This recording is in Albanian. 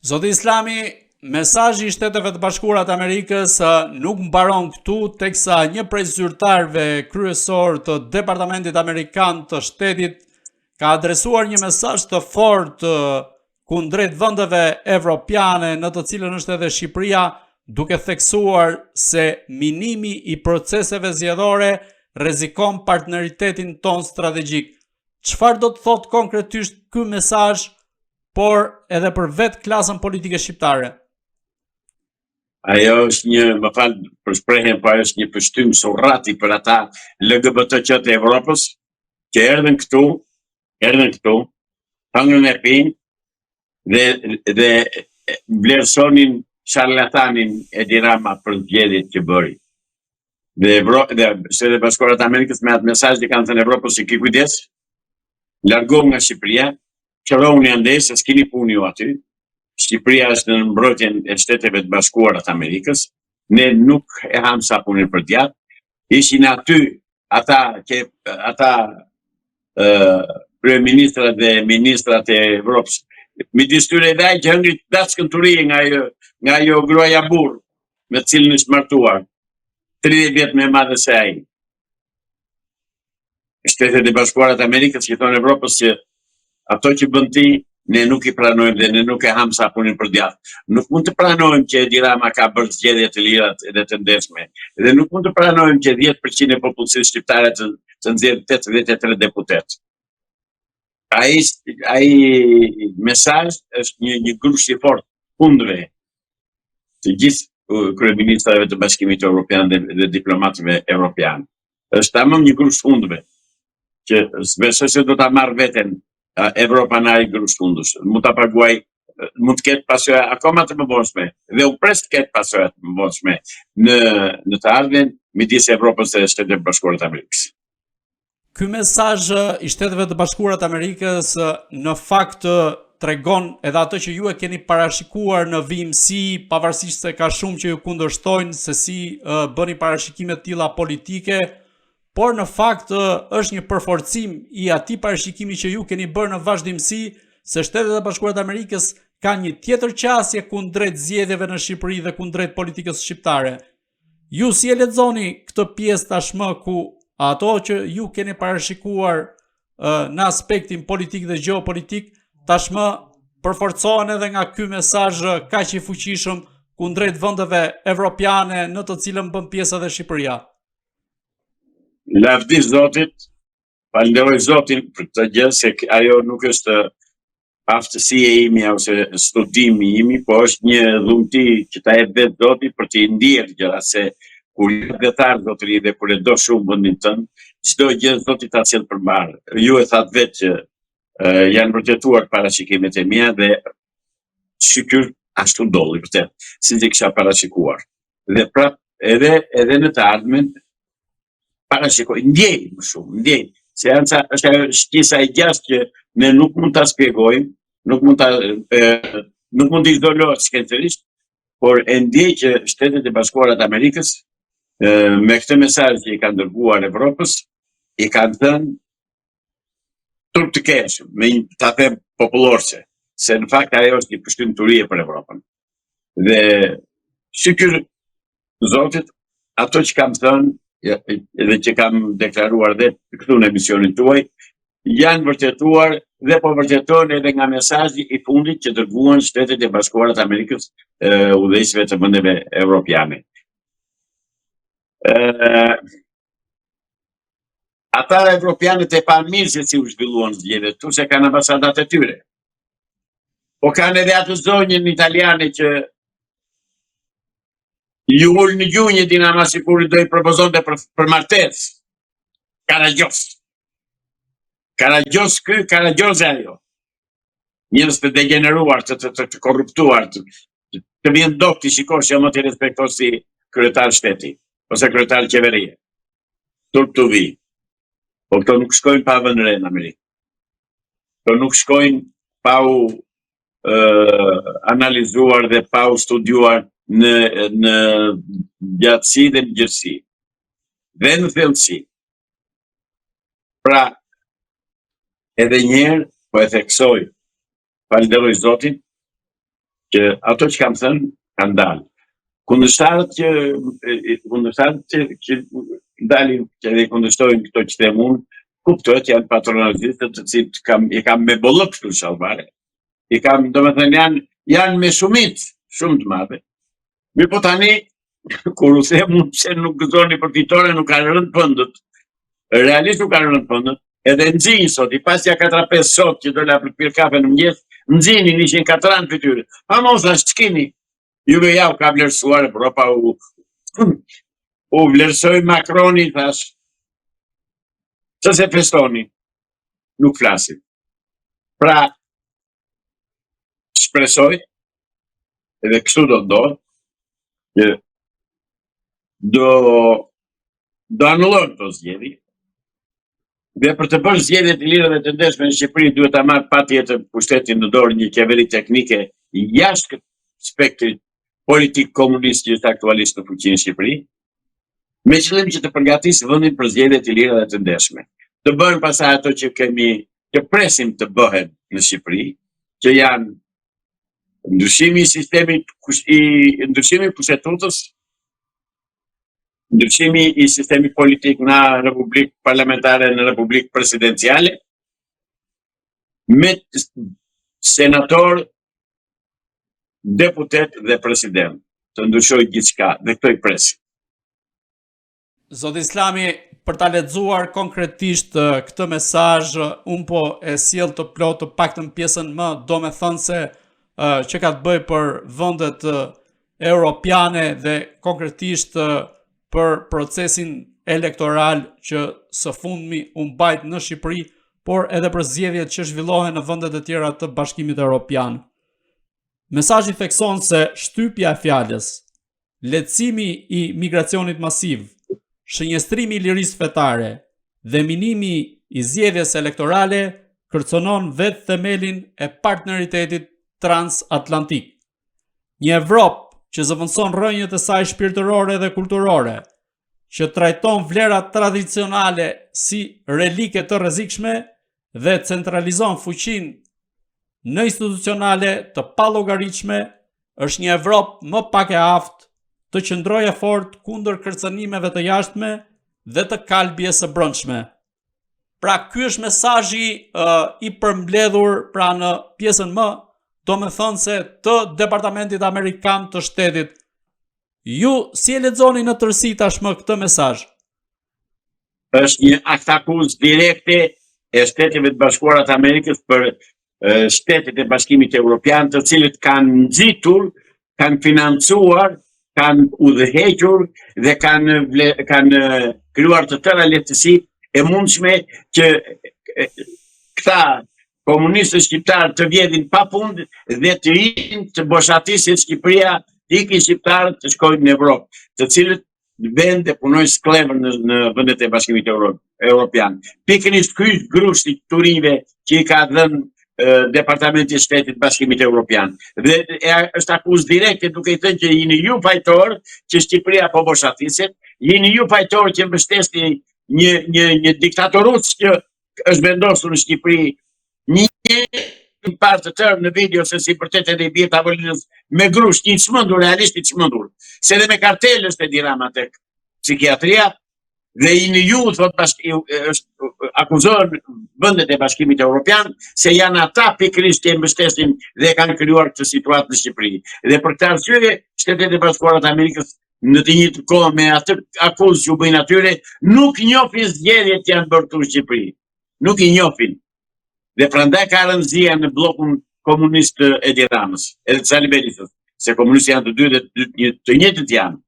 Zoti Islami, mesazhi i Shteteve të Bashkuara të Amerikës nuk mbaron këtu, teksa një prej zyrtarëve kryesor të Departamentit Amerikan të Shtetit ka adresuar një mesazh të fortë kundrejt vendeve evropiane, në të cilën është edhe Shqipëria, duke theksuar se minimi i proceseve zgjedhore rrezikon partneritetin ton strategjik. Çfarë do të thotë konkretisht ky mesazh, por edhe për vetë klasën politike shqiptare? Ajo është një, më falë për shprehjen, po ajo është një pështym surrati për ata LGBT të Evropës që erdhen këtu, hëngrën e pinë dhe vlerësonin sharlatanin Edi Rama për zgjedhjet që bëri. Dhe Shtetet Bashkuara të Amerikës me atë mesazh që kanë thënë Evropës që ki kujdes, largohu nga Shqipëria, qëroni andes, se s'kini punë ju aty. Shqipëria është në mbrojtjen e Shteteve të Bashkuara të Amerikës. Ne nuk e ham sapunin për djatë. Ishin aty ata kryeministrat dhe ministrat e Evropës. Midis tyre edhe ai që hëngrit dackën të ri nga ajo gruaja burr me cilën është martuar. 30 vjet më e madhe se ai. Shtetet e Bashkuara të Amerikës që thonë Evropës që ato që bën ti, ne nuk i pranojmë dhe ne nuk e ham sapunin për djathtë. Nuk mund të pranojmë që Edi Rama ka bërë zgjedhje të lira dhe të ndershme. Dhe nuk mund të pranojmë që 10% e popullsisë shqiptare të nxjerrë 83 deputet. Ai mesazh është një grush i fortë kundër të gjithë kryeministrave të Bashkimit Evropian dhe diplomatëve evropian. Është tamam një grush fundëve që besoj se do ta marrë veten Evropa në ai grush fundës. Mund ta paguaj, mund të ketë pasojë akoma të mëvonshme dhe u pres të ketë pasojë të mëvonshme në të ardhmen midis Evropës dhe Shteteve Bashkuara të Amerikës. Ky mesazh i Shteteve të Bashkuara të Amerikës në fakt tregon edhe ato që ju e keni parashikuar në vimësi, pavarësisht se ka shumë që ju kundërshtojnë se si bëni parashikime të tilla politike, por në fakt është një përforcim i atij parashikimi që ju keni bërë në vazhdimsi, se Shtetet e Bashkuara të Amerikës kanë një tjetër qasje kundrejt zgjedhjeve në Shqipëri dhe kundrejt politikës shqiptare. Ju si e lexoni këtë pjesë tashmë ku ato që ju keni parashikuar në aspektin politik dhe gjeopolitik tashmë përforcohen edhe nga ky mesazh kaq i fuqishëm kundrejt vendeve evropiane në të cilën bën pjesë edhe Shqipëria? Lavdi Zotit, falenderoj Zotin për këtë gjë, se ajo nuk është aftësia ime ose studimi imi, po është një dhunti që ta jep vetë Zoti për të ndier gjëra, se kur je vetar zotëri dhe kur e do shumë vendin tënd, çdo gjë Zoti ta sjell përmbar. Ju e thatë vetë që janë vërtetuar parashikimet e mia dhe sikur ashtu ndodhi vërtet, siç e kisha parashikuar. Dhe prap edhe në të ardhmen parashikoj, ndjej më shumë, ndjej. Se është ajo shkisa e gjashtë që ne nuk mund ta shpjegojmë, nuk mund të izolohet shkencërisht, por e ndjej që Shtetet e Bashkuara të Amerikës me këtë mesazh që i kanë dërguar Evropës, i kanë thënë turp të keq, me ta them popullorse, se në fakt ajo është një pështym turie për Evropën. Dhe sikur Zotit, ato që kam thënë edhe që kam deklaruar dhe këtu në emisionin tuaj, janë vërtetuar dhe po vërtetojnë edhe nga mesazhi i fundit që dërguan Shtetet e Bashkuara të Amerikës udhëheqësve të vendeve evropiane. Ata evropianët e panë mirë se si u zhvilluan zgjedhjet këtu, se kanë ambasadat e tyre. Po kanë edhe atë zonjën italiane që ju ul në gjunjë Dinama sikur do i propozonte për martesë. Karagjoz ajo. Njerëz të degeneruar, të korruptuar, të vjen dok të shikosh që më të respektosh si kryetar shteti ose kryetar qeverie. Turp të vi. Po këto nuk shkojnë pa vënë re në Amerikë. Këto nuk shkojnë pa u analizuar dhe pa u studiuar në gjatësi dhe në gjërësi dhe në thellësi. Pra, edhe njerë, po e theksoj, falenderoj Zotin, që ato që kam thënë kanë dalë. Kundërshtarët që dalin që dhe kundërshtojnë këto që them unë, kuptohet janë patronazistët të cilët i kam me bollëk këtu shalvare. I kam, domethënë janë me shumicë shumë të madhe. Mi po tani, kur u them unë se nuk gëzoni për fitore, nuk kanë rënë pëndët. Realisht nuk kanë rënë pëndët. Edhe nxinj sot, i pasja 4-5 sot që dola për pirë kafe në mëngjes, nxinin ishin 4 anë për tyre. Pa mos thash ç'kini. Juve ja u ka vlerësuar Evropa, u vlerësoi Macroni, thash. Që se festoni, nuk flasin. Pra, shpresoj, edhe kështu do ndodh, që do anullohen këto zgjedhje. Dhe për të bërë zgjedhje të lira dhe të ndeshme në Shqipëri duhet ta marrë patjetër pushtetin në dorë një qeveri teknike jashtë spektrit politik komunist që është aktualisht në fuqi në Shqipëri, me qëllim që të përgatisë vendin për zgjedhje të lira dhe të ndeshme. Të bëhen pastaj ato që që presim të bëhen në Shqipëri, që janë ndryshimi i sistemit, ndryshimi i kushtetutës, ndryshimi i sistemit politik në republikë parlamentare, në republikë presidenciale, me senator, deputet dhe president, të ndryshoj gjithçka dhe këto i presim. Zoti Islami, për ta lexuar konkretisht këtë mesazh, unë po e sjell të plotë paktën pjesën më domethënëse që ka të bëjë për vendet europiane dhe konkretisht për procesin elektoral që së fundmi u mbajt në Shqipëri, por edhe për zgjedhjet që zhvillohen në vendet e tjera të Bashkimit Evropian. Mesazhi thekson se shtypja e fjalës, lehtësimi i migracionit masiv, shënjestrimi i lirisë fetare dhe minimi i zgjedhjes elektorale kërcënon vetë themelin e partneritetit transatlantik. Një Evropë që zëvendëson rrënjët e saj shpirtërore dhe kulturore, që trajton vlerat tradicionale si relike të rrezikshme dhe centralizon fuqinë në institucionale të pallogaritshme, është një Evropë më pak e aftë të qëndrojë fort kundër kërcënimeve të jashtme dhe të kalbjes së brendshme. Pra ky është mesazhi i përmbledhur pra në pjesën më domethënëse të Departamentit Amerikan të Shtetit. Ju si e lexoni në tërësi tashmë këtë mesazh? Është një aktakuzë direkte e Shteteve të Bashkuara të Amerikës për shtetet e Bashkimit Evropian, të cilët kanë nxitur, kanë financuar, kanë udhëhequr dhe kanë krijuar të tëra lehtësi e mundshme që këta komunistët shqiptarë të vjedhin pa punë dhe të ikin të boshatisin Shqipëria, të ikin shqiptarët të shkojnë në Evropë, të cilët vend dhe punojnë sklever në vendet e Bashkimit Evropian. Pikërisht ky grushti turinjve që i ka dhënë Departamenti i Shtetit Bashkimit Evropian. Dhe është akuzë direkte duke i thënë që jeni ju fajtor që Shqipëria po boshatiset, jeni ju fajtor që mbështesni një diktatoruc që është vendosur në Shqipëri, një parë të tërë në video se si përtet edhe i bie tavolinës me grusht, një çmendur, realisht i çmendur. Se edhe me kartel është Edi Rama tek psikiatria, dhe jeni ju, akuzohen vendet e Bashkimit Evropian se janë ata pikërisht që mbështesin dhe kanë krijuar këtë situatë në Shqipëri. Dhe për këtë arsye, Shtetet e Bashkuara të Amerikës në të njëjtën kohë me atë akuzë që u bëjnë atyre, nuk njohin zgjedhjet që janë bërë këtu në Shqipëri. Nuk i njohin. Dhe prandaj ka rëndësia në bllokun komunist të Edi Ramës, edhe të Sali Berisës, se komunistët janë të dy dhe të njëjtët janë.